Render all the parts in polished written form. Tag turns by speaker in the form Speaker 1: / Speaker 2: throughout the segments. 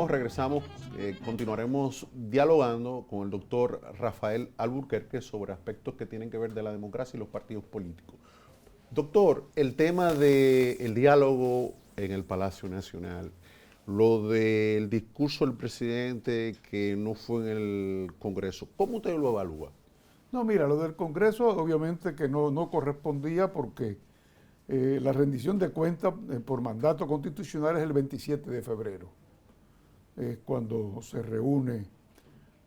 Speaker 1: Regresamos, continuaremos dialogando con el doctor Rafael Alburquerque sobre aspectos que tienen que ver de la democracia y los partidos políticos. Doctor, el tema del diálogo en el Palacio Nacional, lo del discurso del presidente que no fue en el Congreso, ¿cómo usted lo evalúa?
Speaker 2: No, mira, lo del Congreso obviamente que no correspondía porque la rendición de cuentas por mandato constitucional es el 27 de febrero. Es cuando se reúne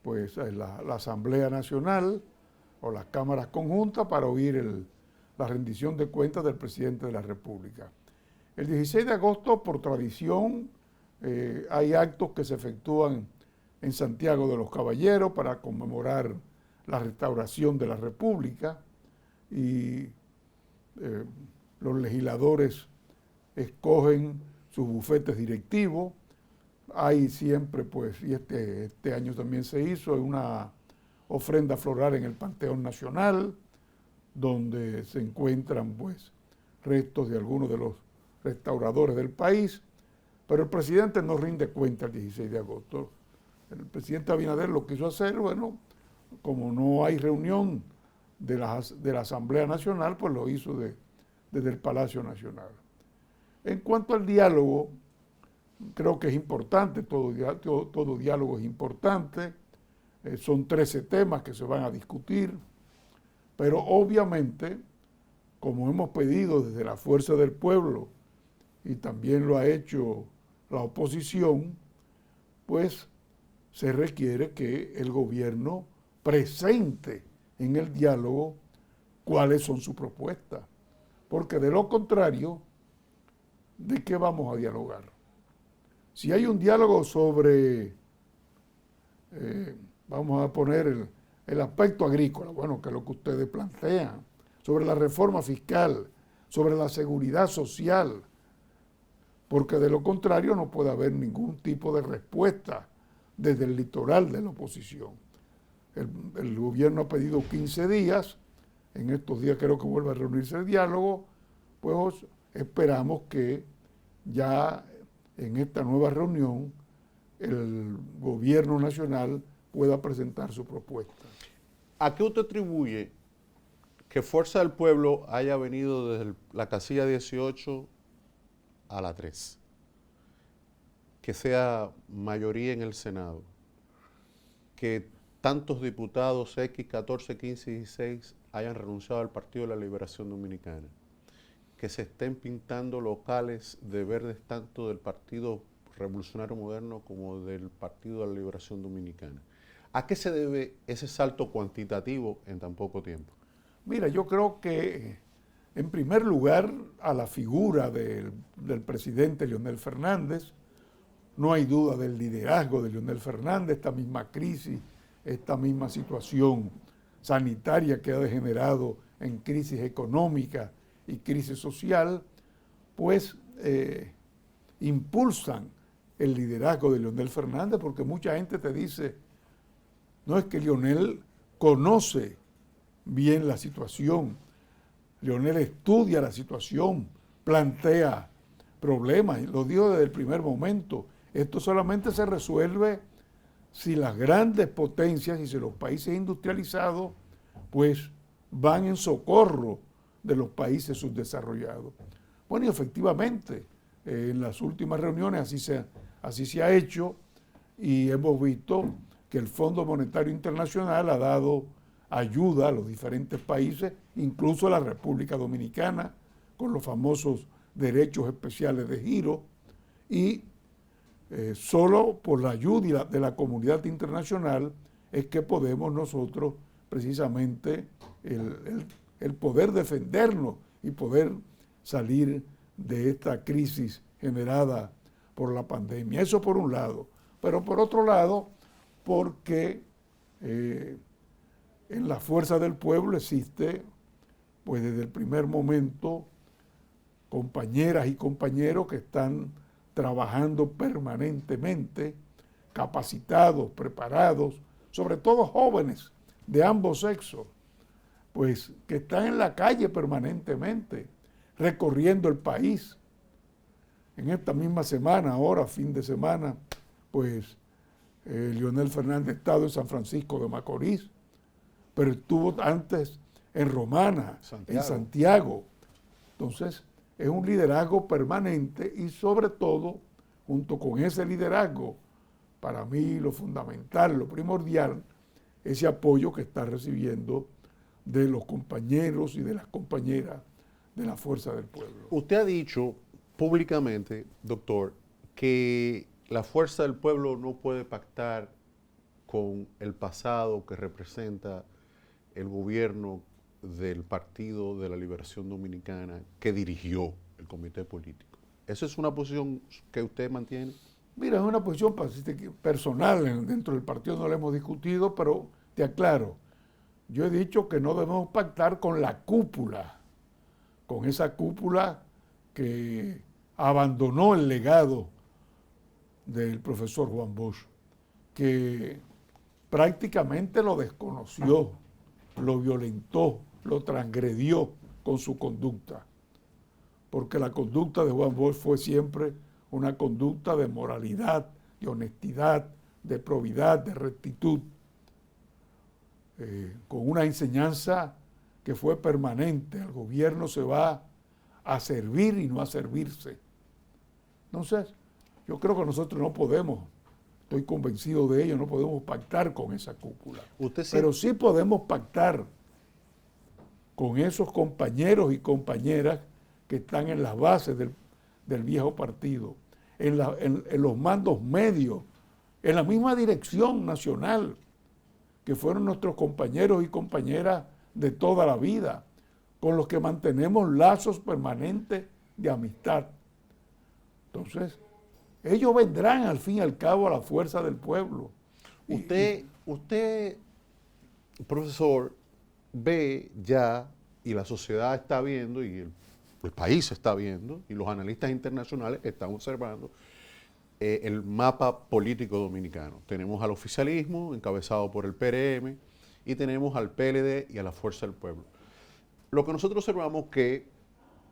Speaker 2: pues, la Asamblea Nacional o las cámaras conjuntas para oír la rendición de cuentas del presidente de la República. El 16 de agosto, por tradición, hay actos que se efectúan en Santiago de los Caballeros para conmemorar la restauración de la República y los legisladores escogen sus bufetes directivos. Hay siempre, pues, y este año también se hizo, una ofrenda floral en el Panteón Nacional, donde se encuentran, pues, restos de algunos de los restauradores del país, pero el presidente no rinde cuenta el 16 de agosto. El presidente Abinader lo quiso hacer, bueno, como no hay reunión de la Asamblea Nacional, pues lo hizo desde el Palacio Nacional. En cuanto al diálogo, creo que es importante, todo diálogo es importante, son 13 temas que se van a discutir, pero obviamente, como hemos pedido desde la Fuerza del Pueblo y también lo ha hecho la oposición, pues se requiere que el gobierno presente en el diálogo cuáles son sus propuestas, porque de lo contrario, ¿de qué vamos a dialogar? Si hay un diálogo sobre, vamos a poner el aspecto agrícola, bueno, que es lo que ustedes plantean, sobre la reforma fiscal, sobre la seguridad social, porque de lo contrario no puede haber ningún tipo de respuesta desde el litoral de la oposición. El gobierno ha pedido 15 días, en estos días creo que vuelve a reunirse el diálogo, pues esperamos que ya en esta nueva reunión el gobierno nacional pueda presentar su propuesta.
Speaker 1: ¿A qué usted atribuye que Fuerza del Pueblo haya venido desde la casilla 18 a la 3? Que sea mayoría en el Senado, que tantos diputados X, 14, 15 y 16 hayan renunciado al Partido de la Liberación Dominicana, que se estén pintando locales de verdes tanto del Partido Revolucionario Moderno como del Partido de la Liberación Dominicana. ¿A qué se debe ese salto cuantitativo en tan poco tiempo?
Speaker 2: Mira, yo creo que en primer lugar a la figura del presidente Leonel Fernández. No hay duda del liderazgo de Leonel Fernández, esta misma crisis, esta misma situación sanitaria que ha degenerado en crisis económica y crisis social, pues impulsan el liderazgo de Leonel Fernández, porque mucha gente te dice, no es que Leonel conoce bien la situación, Leonel estudia la situación, plantea problemas, lo digo desde el primer momento. Esto solamente se resuelve si las grandes potencias y si los países industrializados pues van en socorro de los países subdesarrollados. Bueno, y efectivamente, en las últimas reuniones así se ha hecho y hemos visto que el Fondo Monetario Internacional ha dado ayuda a los diferentes países, incluso a la República Dominicana, con los famosos derechos especiales de giro, y solo por la ayuda de la comunidad internacional es que podemos nosotros precisamente el poder defendernos y poder salir de esta crisis generada por la pandemia. Eso por un lado. Pero por otro lado, porque en la Fuerza del Pueblo existe, pues desde el primer momento, compañeras y compañeros que están trabajando permanentemente, capacitados, preparados, sobre todo jóvenes de ambos sexos, pues que están en la calle permanentemente, recorriendo el país. En esta misma semana, ahora, fin de semana, pues Leonel Fernández ha estado en San Francisco de Macorís, pero estuvo antes en Romana, en Santiago. Entonces, es un liderazgo permanente y sobre todo, junto con ese liderazgo, para mí lo fundamental, lo primordial, ese apoyo que está recibiendo de los compañeros y de las compañeras de la Fuerza del Pueblo.
Speaker 1: Usted ha dicho públicamente, doctor, que la Fuerza del Pueblo no puede pactar con el pasado que representa el gobierno del Partido de la Liberación Dominicana que dirigió el comité político. ¿Esa es una posición que usted mantiene?
Speaker 2: Mira, es una posición personal, dentro del partido no la hemos discutido, pero te aclaro, yo he dicho que no debemos pactar con la cúpula, con esa cúpula que abandonó el legado del profesor Juan Bosch, que prácticamente lo desconoció, lo violentó, lo transgredió con su conducta, porque la conducta de Juan Bosch fue siempre una conducta de moralidad, de honestidad, de probidad, de rectitud, con una enseñanza que fue permanente. El gobierno se va a servir y no a servirse. Entonces, yo creo que nosotros no podemos, estoy convencido de ello, no podemos pactar con esa cúpula. Pero sí podemos pactar con esos compañeros y compañeras que están en las bases del viejo partido, en los mandos medios, en la misma dirección nacional, que fueron nuestros compañeros y compañeras de toda la vida, con los que mantenemos lazos permanentes de amistad. Entonces, ellos vendrán al fin y al cabo a la Fuerza del Pueblo.
Speaker 1: Usted, profesor, ve ya, y la sociedad está viendo, y el país está viendo, y los analistas internacionales están observando el mapa político dominicano. Tenemos al oficialismo, encabezado por el PRM, y tenemos al PLD y a la Fuerza del Pueblo. Lo que nosotros observamos que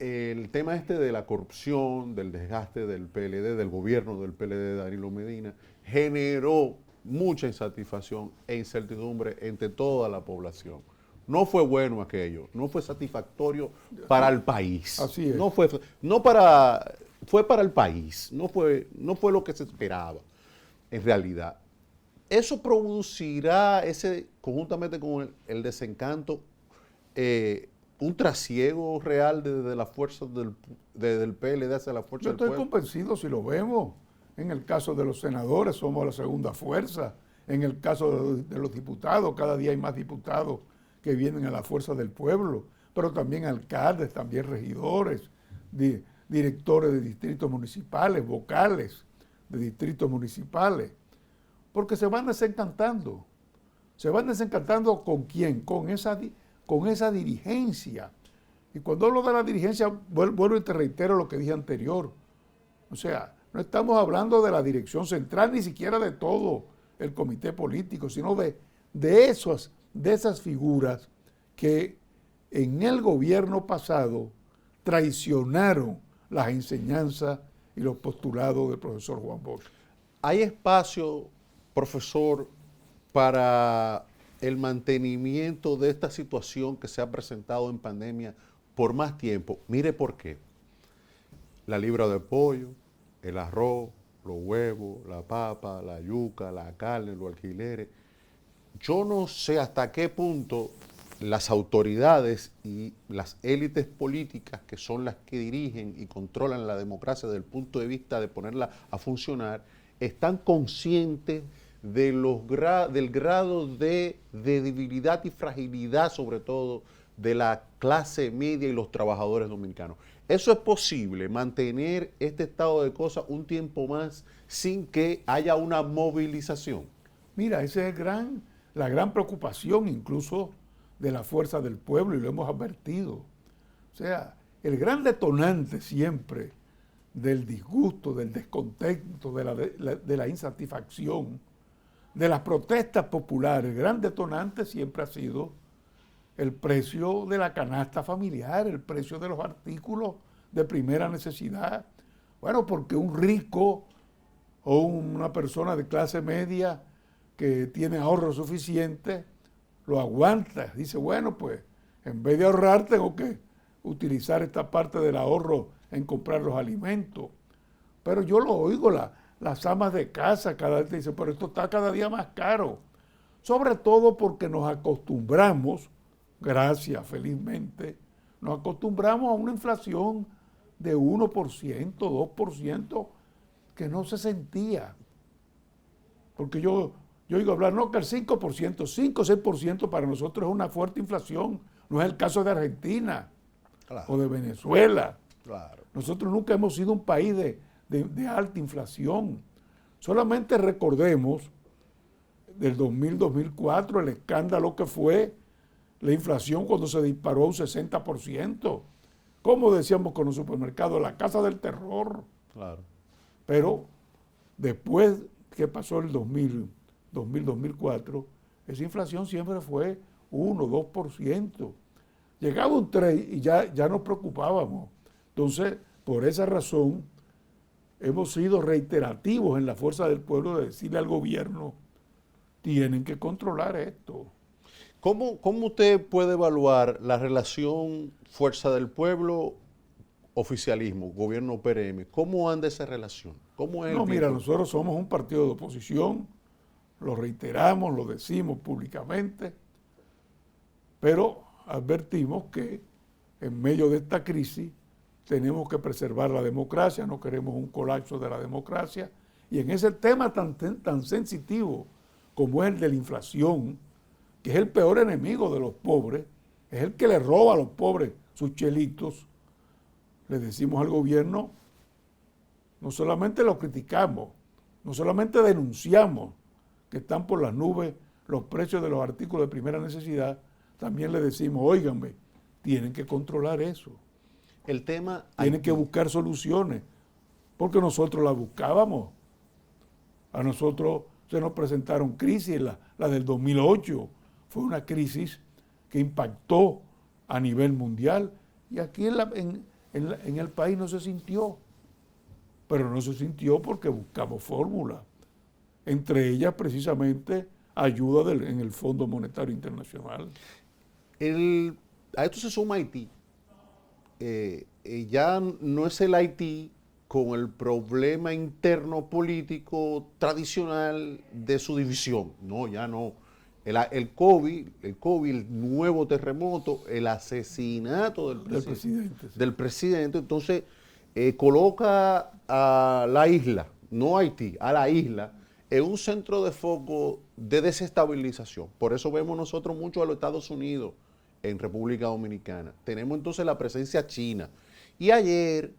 Speaker 1: el tema de la corrupción, del desgaste del PLD, del gobierno del PLD de Danilo Medina, generó mucha insatisfacción e incertidumbre entre toda la población. No fue bueno aquello, no fue satisfactorio para el país.
Speaker 2: Así es.
Speaker 1: Fue para el país, no fue lo que se esperaba en realidad. Eso producirá conjuntamente con el desencanto, un trasiego real desde la fuerza desde el PLD hacia la Fuerza del Pueblo.
Speaker 2: Yo estoy convencido, si lo vemos, en el caso de los senadores somos la segunda fuerza, en el caso de los diputados, cada día hay más diputados que vienen a la Fuerza del Pueblo, pero también alcaldes, también regidores, directores de distritos municipales, vocales de distritos municipales, porque se van desencantando. ¿Se van desencantando con quién? Con esa dirigencia. Y cuando hablo de la dirigencia, vuelvo y te reitero lo que dije anterior. O sea, no estamos hablando de la dirección central, ni siquiera de todo el comité político, sino de esas figuras que en el gobierno pasado traicionaron las enseñanzas y los postulados del profesor Juan Bosch.
Speaker 1: ¿Hay espacio, profesor, para el mantenimiento de esta situación que se ha presentado en pandemia por más tiempo? Mire por qué. La libra de pollo, el arroz, los huevos, la papa, la yuca, la carne, los alquileres. Yo no sé hasta qué punto las autoridades y las élites políticas, que son las que dirigen y controlan la democracia desde el punto de vista de ponerla a funcionar, están conscientes del grado de debilidad y fragilidad, sobre todo, de la clase media y los trabajadores dominicanos. ¿Eso es posible, mantener este estado de cosas un tiempo más sin que haya una movilización?
Speaker 2: Mira, esa es la gran preocupación incluso de la Fuerza del Pueblo, y lo hemos advertido. O sea, el gran detonante siempre del disgusto, del descontento, de la insatisfacción, de las protestas populares, el gran detonante siempre ha sido el precio de la canasta familiar, el precio de los artículos de primera necesidad. Bueno, porque un rico o una persona de clase media que tiene ahorro suficiente, lo aguanta. Dice, bueno, pues en vez de ahorrar tengo que utilizar esta parte del ahorro en comprar los alimentos. Pero yo lo oigo, las amas de casa cada vez dicen, pero esto está cada día más caro. Sobre todo porque nos acostumbramos, gracias, felizmente, nos acostumbramos a una inflación de 1%, 2%, que no se sentía. Porque yo oigo hablar, no, que el 5%, 5 o 6% para nosotros es una fuerte inflación. No es el caso de Argentina, claro, o de Venezuela.
Speaker 1: Claro.
Speaker 2: Nosotros nunca hemos sido un país de alta inflación. Solamente recordemos del 2000-2004 el escándalo que fue la inflación cuando se disparó a un 60%. Como decíamos con los supermercados, la casa del terror.
Speaker 1: Claro.
Speaker 2: Pero después que pasó el 2000-2004, esa inflación siempre fue 1-2%. Llegaba un 3% y ya nos preocupábamos. Entonces, por esa razón, hemos sido reiterativos en la fuerza del pueblo de decirle al gobierno, tienen que controlar esto.
Speaker 1: ¿Cómo usted puede evaluar la relación fuerza del pueblo, oficialismo, gobierno PRM? ¿Cómo anda esa relación? ¿Cómo es
Speaker 2: No, mira, nosotros somos un partido de oposición, lo reiteramos, lo decimos públicamente, pero advertimos que en medio de esta crisis tenemos que preservar la democracia, no queremos un colapso de la democracia, y en ese tema tan sensitivo como es el de la inflación, que es el peor enemigo de los pobres, es el que le roba a los pobres sus chelitos, le decimos al gobierno, no solamente lo criticamos, no solamente denunciamos que están por las nubes los precios de los artículos de primera necesidad, también le decimos, óiganme, tienen que controlar eso.
Speaker 1: El tema
Speaker 2: tienen que buscar soluciones, porque nosotros las buscábamos. A nosotros se nos presentaron crisis, la del 2008 fue una crisis que impactó a nivel mundial y aquí en el país no se sintió, pero no se sintió porque buscamos fórmulas, entre ellas precisamente ayuda en el Fondo Monetario Internacional.
Speaker 1: A esto se suma Haití. Ya no es el Haití con el problema interno político tradicional de su división. No, ya no. El COVID, el nuevo terremoto, el asesinato del presidente, entonces coloca a la isla, no Haití, a la isla, en un centro de foco de desestabilización. Por eso vemos nosotros mucho a los Estados Unidos en República Dominicana. Tenemos entonces la presencia china. Y ayer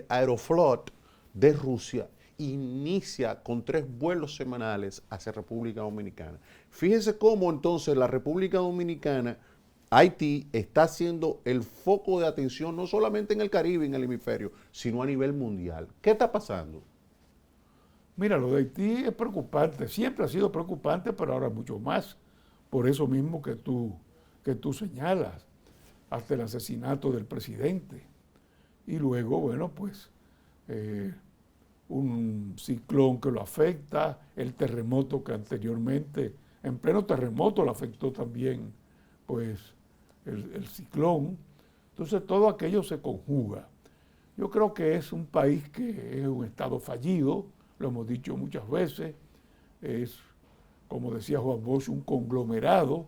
Speaker 1: Aeroflot de Rusia inicia con 3 vuelos semanales hacia República Dominicana. Fíjense cómo entonces la República Dominicana, Haití, está siendo el foco de atención no solamente en el Caribe, en el hemisferio, sino a nivel mundial. ¿Qué está pasando?
Speaker 2: Mira, lo de Haití es preocupante, siempre ha sido preocupante, pero ahora mucho más, por eso mismo que tú señalas, hasta el asesinato del presidente. Y luego, bueno, pues un ciclón que lo afecta, el terremoto que anteriormente, en pleno terremoto lo afectó también, pues el ciclón. Entonces todo aquello se conjuga. Yo creo que es un país que es un estado fallido, lo hemos dicho muchas veces, es, como decía Juan Bosch, un conglomerado.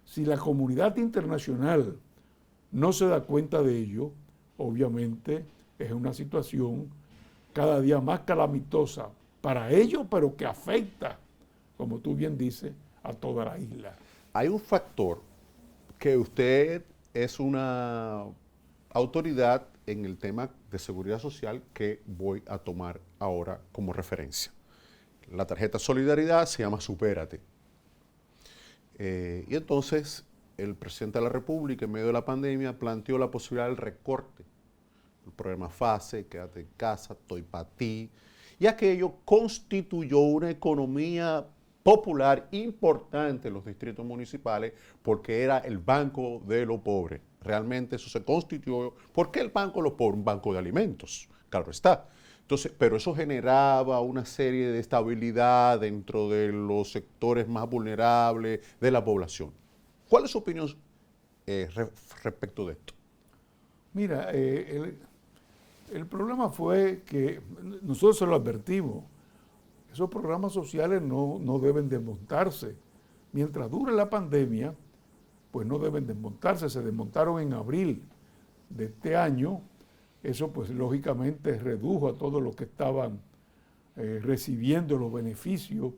Speaker 2: Si la comunidad internacional no se da cuenta de ello, obviamente es una situación cada día más calamitosa para ellos, pero que afecta, como tú bien dices, a toda la isla.
Speaker 1: Hay un factor que usted es una autoridad en el tema de seguridad social que voy a tomar ahora como referencia. La tarjeta Solidaridad se llama Supérate. Y entonces el presidente de la República, en medio de la pandemia, planteó la posibilidad del recorte. El programa FASE, quédate en casa, estoy para ti. Y aquello constituyó una economía popular importante en los distritos municipales porque era el banco de los pobres. Realmente eso se constituyó. ¿Por qué el banco de los pobres? Un banco de alimentos, claro está. Entonces, pero eso generaba una serie de estabilidad dentro de los sectores más vulnerables de la población. ¿Cuál es su opinión respecto de esto?
Speaker 2: Mira, el problema fue que nosotros se lo advertimos. Esos programas sociales no deben desmontarse. Mientras dure la pandemia, pues no deben desmontarse. Se desmontaron en abril de este año. Eso pues lógicamente redujo a todos los que estaban recibiendo los beneficios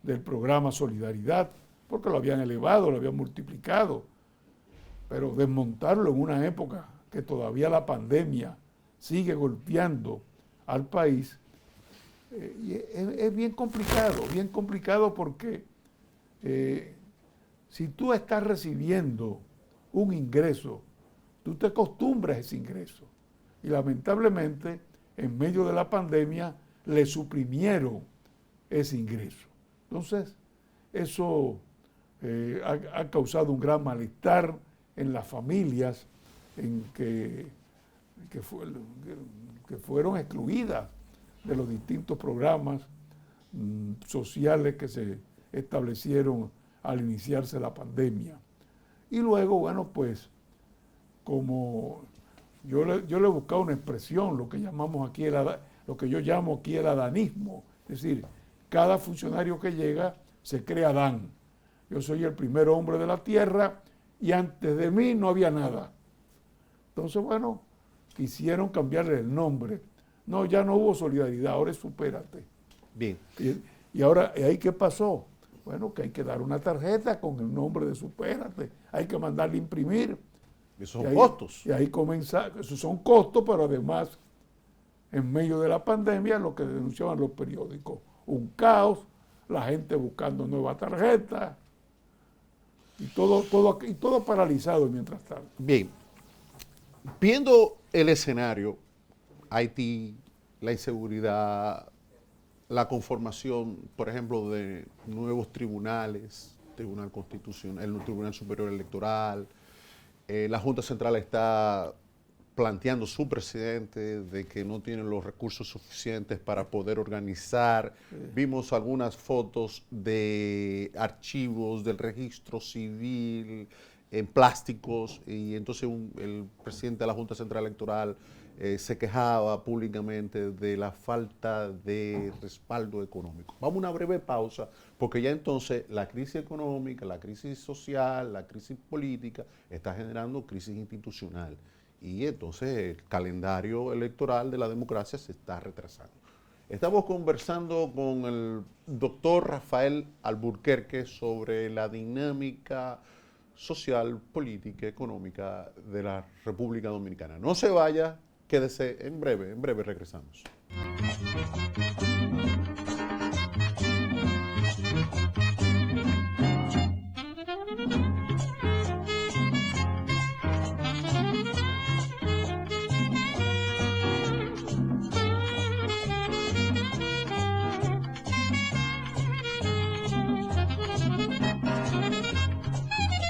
Speaker 2: del programa Solidaridad, porque lo habían elevado, lo habían multiplicado. Pero desmontarlo en una época que todavía la pandemia sigue golpeando al país, es bien complicado porque si tú estás recibiendo un ingreso, tú te acostumbras a ese ingreso. Y lamentablemente, en medio de la pandemia, le suprimieron ese ingreso. Entonces, eso ha causado un gran malestar en las familias en que fueron excluidas de los distintos programas sociales que se establecieron al iniciarse la pandemia. Y luego, bueno, pues, como yo le he buscado una expresión, lo que yo llamo aquí el adanismo, es decir, cada funcionario que llega se cree Adán. Yo soy el primer hombre de la tierra y antes de mí no había nada. Entonces, bueno, quisieron cambiarle el nombre. No, ya no hubo solidaridad, ahora es Supérate.
Speaker 1: Bien.
Speaker 2: Y ahora, ¿ahí qué pasó? Bueno, que hay que dar una tarjeta con el nombre de Supérate, hay que mandarle a imprimir.
Speaker 1: Esos son costos.
Speaker 2: Y ahí comienza, esos son costos, pero además, en medio de la pandemia, lo que denunciaban los periódicos, un caos, la gente buscando nuevas tarjetas, y todo paralizado mientras tanto.
Speaker 1: Bien, viendo el escenario, Haití, la inseguridad, la conformación, por ejemplo, de nuevos tribunales, Tribunal Constitucional, el Tribunal Superior Electoral, la Junta Central está planteando su presidente de que no tienen los recursos suficientes para poder organizar. Vimos algunas fotos de archivos del registro civil en plásticos y entonces el presidente de la Junta Central Electoral se quejaba públicamente de la falta de respaldo económico. Vamos a una breve pausa porque ya entonces la crisis económica, la crisis social, la crisis política está generando crisis institucional y entonces el calendario electoral de la democracia se está retrasando. Estamos conversando con el doctor Rafael Alburquerque sobre la dinámica social, política, económica de la República Dominicana. No se vaya, quédese en breve regresamos.